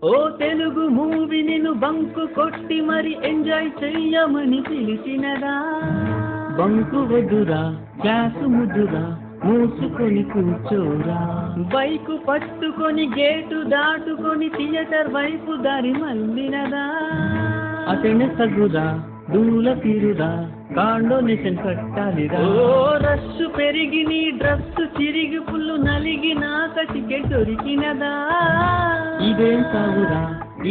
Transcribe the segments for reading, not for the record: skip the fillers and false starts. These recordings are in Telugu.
ఓ తెలుగు మూవీ నిన్ను బంకు కొట్టి మరి ఎంజాయ్ చెయ్యమని పిలిచినదా. బంకు వద్దురా క్లాసు ముద్దురా మూసుకొని కూర్చోరా. బైకు పట్టుకొని గేటు దాటుకొని థియేటర్ వైపు దారి మళ్ళినదా. అతనే సగురా దూల తీరురా కాండోనేషన్ కట్టాలిరా. ఓ రస్సు పెరిగి నీ డ్రస్సు చిరిగి పుల్లు నలిగి నాక టికెట్ దొరికినదా. ఇదేం సాగురా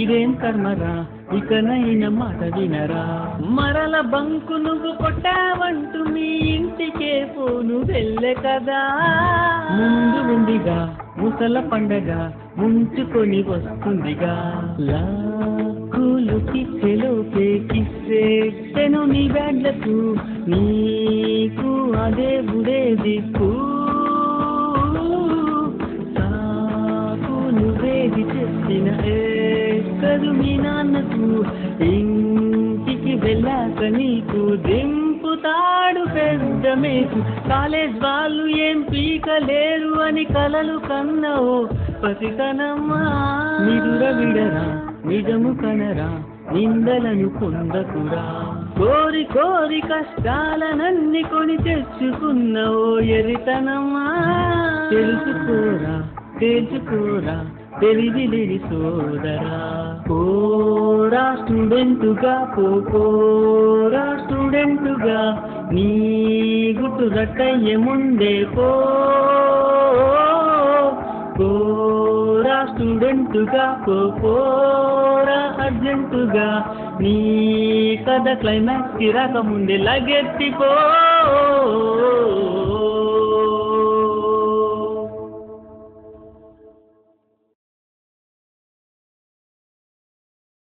ఇదేం కర్మరా ఇకనైనా మాట వినరా. మరల బంకు నువ్వు కొట్టావంటూ మీ ఇంటికే పోను వెళ్ళే కదా. ముందు ఉందిగా ముసల పండగ ముంచుకొని వస్తుందిగా. లాకులు కిస్సెలోపే కిస్సెను నీ బ్యాడ్లకు నీకు అదే బుడే దిక్కు. సాకు నువ్వేది చెప్పిన కదు మీ నాన్నకు ఇంటికి వెళ్ళాక నీకు దింపుతాడు పెద్ద మేకు. కాలేజ్ వాళ్ళు ఏం పీకలేరు అని కలలు కన్నవో పసితనమ్మా. నిదుర విడరా నిజము కనరా నిందలను పొందకురా. కోరి కోరి కష్టాలనన్ని కొని తెచ్చుకున్నవో ఎరితనమ్మా. తెలుసుకోరా తెలుసుకోరా తెలివిలేని సోదరా. పోరా స్టూడెంటుగా పోరా స్టూడెంటుగా నీ గుట్టు రట్టయ్యే ముందే పోరా స్టూడెంటుగా పోరా అర్జెంటుగా నీ కథ క్లైమాక్స్ కి రాకముందే లగెత్తిపో.